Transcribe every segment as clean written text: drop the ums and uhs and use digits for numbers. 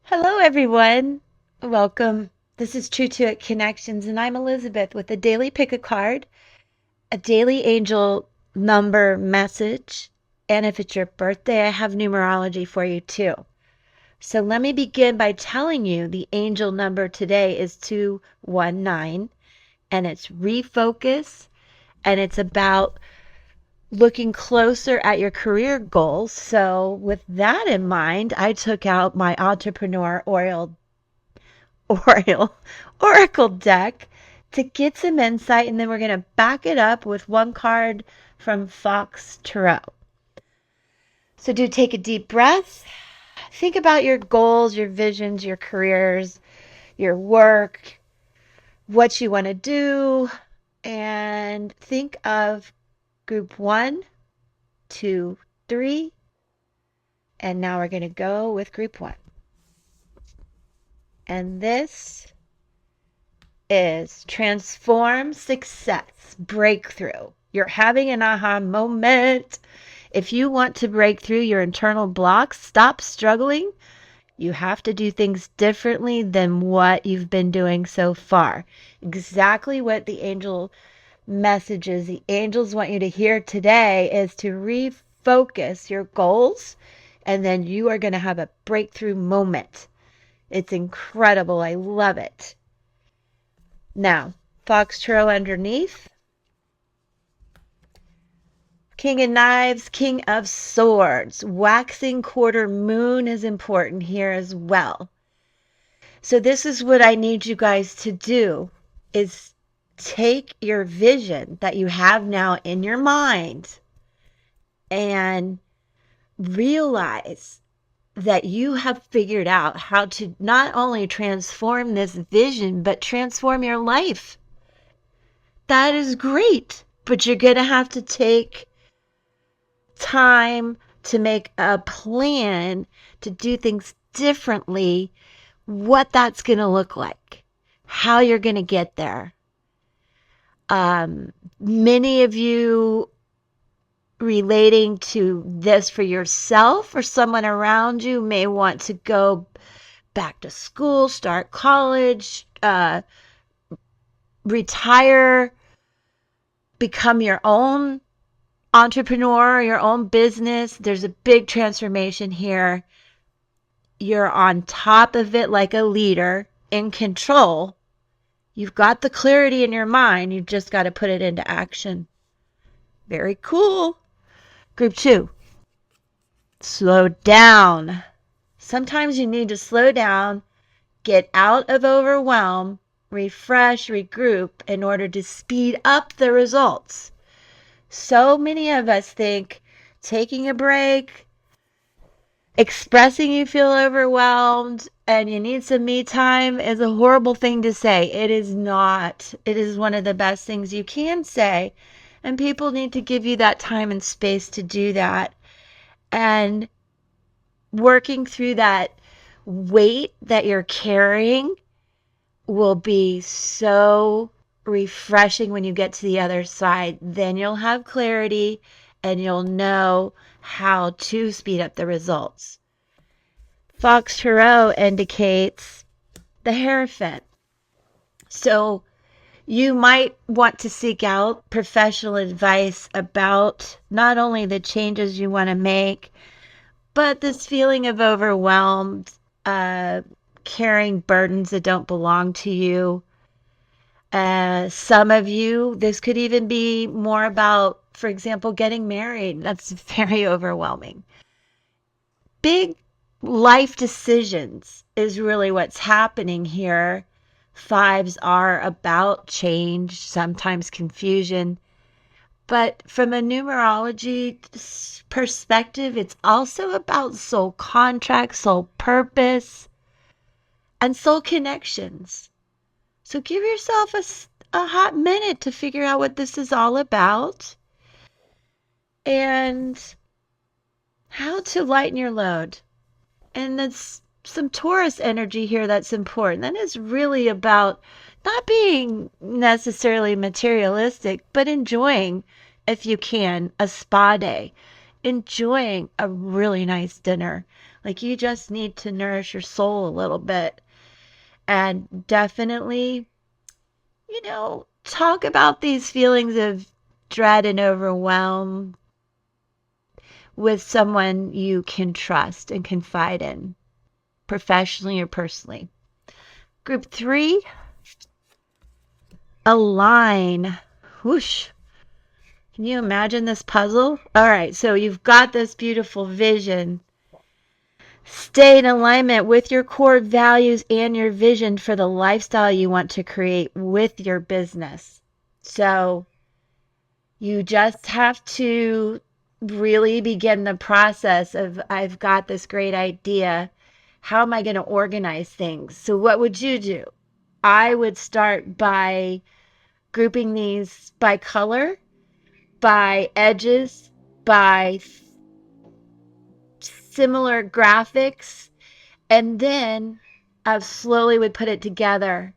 Hello, everyone. Welcome. This is Tru2itt Connections, and I'm Elizabeth with a daily pick a card, a daily angel number message, and if it's your birthday, I have numerology for you too. So let me begin by telling you the angel number today is 219, and it's refocus, and it's about looking closer at your career goals. So, with that in mind, I took out my entrepreneur Oriole Oracle deck to get some insight, and then we're going to back it up with one card from Fox Tarot. So do take a deep breath. Think about your goals, your visions, your careers, your work, what you want to do, and think of group 1, 2, 3, and now we're going to go with group 1. And this is transform success, breakthrough. You're having an aha moment. If you want to break through your internal blocks, stop struggling. You have to do things differently than what you've been doing so far. Exactly what the angel messages, the angels want you to hear today is to refocus your goals, and then you are going to have a breakthrough moment. It's incredible. I love it. Now, Fox Tarot underneath. King of Knives, King of Swords. Waxing quarter moon is important here as well. So this is what I need you guys to do is take your vision that you have now in your mind and realize that you have figured out how to not only transform this vision, but transform your life. That is great, but you're going to have to take time to make a plan to do things differently, what that's going to look like, how you're going to get there. Many of you relating to this for yourself or someone around you may want to go back to school, start college, retire, become your own entrepreneur, your own business. There's a big transformation here. You're on top of it like a leader, in control. You've got the clarity in your mind. You've just got to put it into action. Very cool. Group 2. Slow down. Sometimes you need to slow down, get out of overwhelm, refresh, regroup in order to speed up the results. So many of us think taking a break, expressing you feel overwhelmed, and you need some me time is a horrible thing to say. It is not. It is one of the best things you can say. And people need to give you that time and space to do that. And working through that weight that you're carrying will be so refreshing when you get to the other side. Then you'll have clarity and you'll know how to speed up the results. Fox Tarot indicates the Hierophant. So you might want to seek out professional advice about not only the changes you want to make, but this feeling of overwhelmed, carrying burdens that don't belong to you. Some of you, this could even be more about, for example, getting married. That's very overwhelming. Big life decisions is really what's happening here. 5s are about change, sometimes confusion. But from a numerology perspective, it's also about soul contracts, soul purpose, and soul connections. So give yourself a hot minute to figure out what this is all about and how to lighten your load. And there's some Taurus energy here that's important. That is really about not being necessarily materialistic, but enjoying, if you can, a spa day. enjoying a really nice dinner. Like you just need to nourish your soul a little bit. And definitely, talk about these feelings of dread and overwhelm with someone you can trust and confide in, professionally or personally. Group 3, align. Whoosh. Can you imagine this puzzle? All right, so you've got this beautiful vision. Stay in alignment with your core values and your vision for the lifestyle you want to create with your business. So you just have to really begin the process of, I've got this great idea. How am I going to organize things? So what would you do? I would start by grouping these by color, by edges, by similar graphics, and then I slowly would put it together.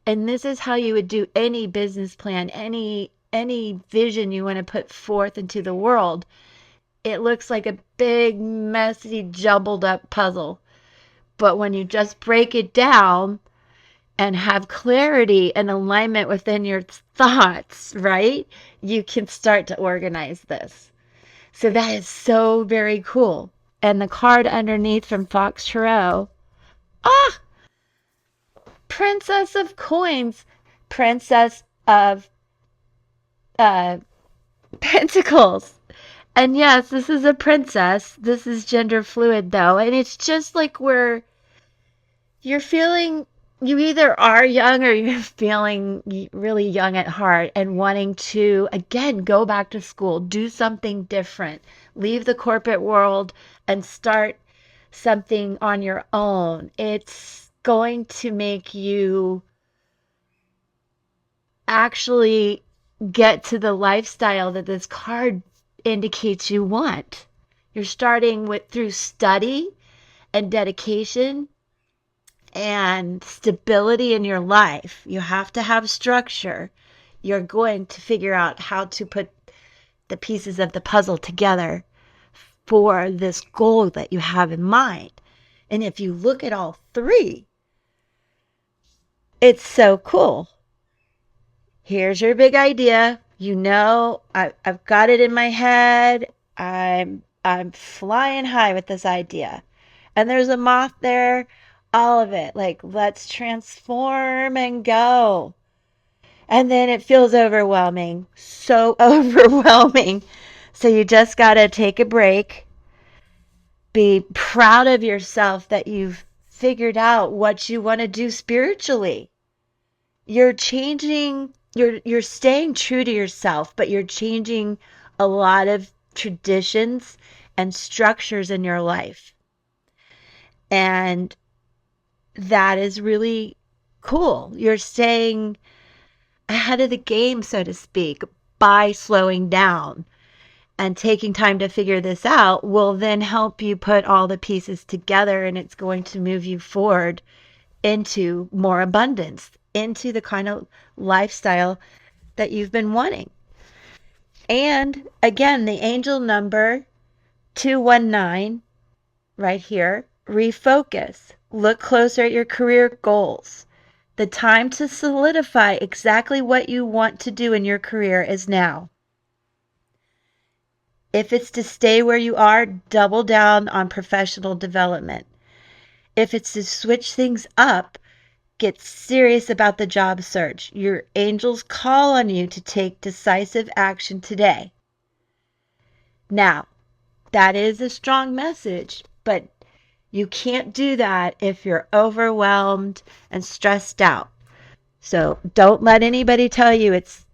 And this is how you would do any business plan, any vision you want to put forth into the world. It looks like a big, messy, jumbled up puzzle. But when you just break it down and have clarity and alignment within your thoughts, right? You can start to organize this. So that is so very cool. And the card underneath from Fox Tarot, Princess of Coins, Princess of Pentacles. And yes, this is a princess. This is gender fluid though. And it's just like where you're feeling, you either are young or you're feeling really young at heart and wanting to, again, go back to school, do something different, leave the corporate world and start something on your own. It's going to make you actually get to the lifestyle that this card indicates you want. You're starting with through study and dedication and stability in your life. You have to have structure. You're going to figure out how to put the pieces of the puzzle together for this goal that you have in mind. And if you look at all three, it's so cool. Here's your big idea. I've got it in my head. I'm flying high with this idea. And there's a moth there. All of it. Like, let's transform and go. And then it feels overwhelming. So overwhelming. So you just got to take a break. Be proud of yourself that you've figured out what you want to do spiritually. You're changing, you're staying true to yourself, but you're changing a lot of traditions and structures in your life. And that is really cool. You're staying ahead of the game, so to speak, by slowing down. And taking time to figure this out will then help you put all the pieces together, and it's going to move you forward into more abundance, into the kind of lifestyle that you've been wanting. And again, the angel number 219 right here, refocus. Look closer at your career goals. The time to solidify exactly what you want to do in your career is now. If it's to stay where you are, double down on professional development. If it's to switch things up, get serious about the job search. Your angels call on you to take decisive action today. Now, that is a strong message, but you can't do that if you're overwhelmed and stressed out. So don't let anybody tell you it's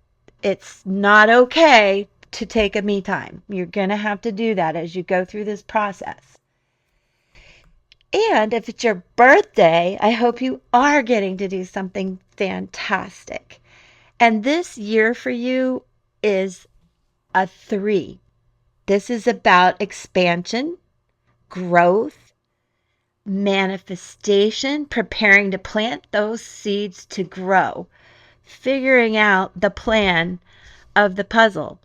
not okay to take a me time. You're going to have to do that as you go through this process. And if it's your birthday, I hope you are getting to do something fantastic. And this year for you is a 3. This is about expansion, growth, manifestation, preparing to plant those seeds to grow, figuring out the plan of the puzzle,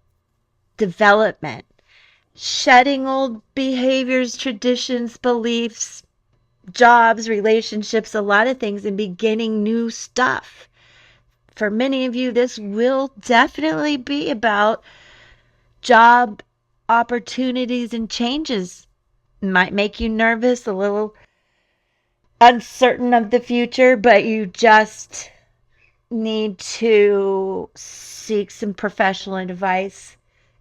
development, shedding old behaviors, traditions, beliefs, jobs, relationships, a lot of things, and beginning new stuff. For many of you, this will definitely be about job opportunities and changes. It might make you nervous, a little uncertain of the future, but you just need to seek some professional advice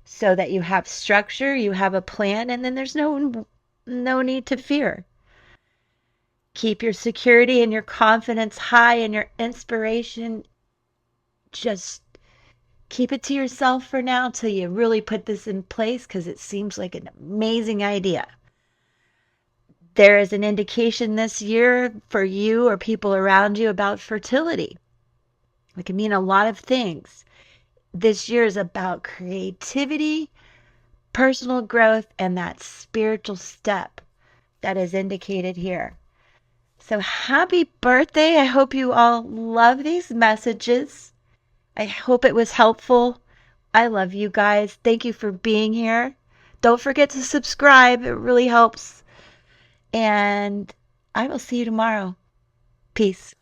so that you have structure, you have a plan, and then there's no need to fear. Keep your security and your confidence high and your inspiration. Just keep it to yourself for now till you really put this in place, because it seems like an amazing idea. There is an indication this year for you or people around you about fertility. It can mean a lot of things. This year is about creativity, personal growth, and that spiritual step that is indicated here. So happy birthday. I hope you all love these messages. I hope it was helpful. I love you guys. Thank you for being here. Don't forget to subscribe. It really helps. And I will see you tomorrow. Peace.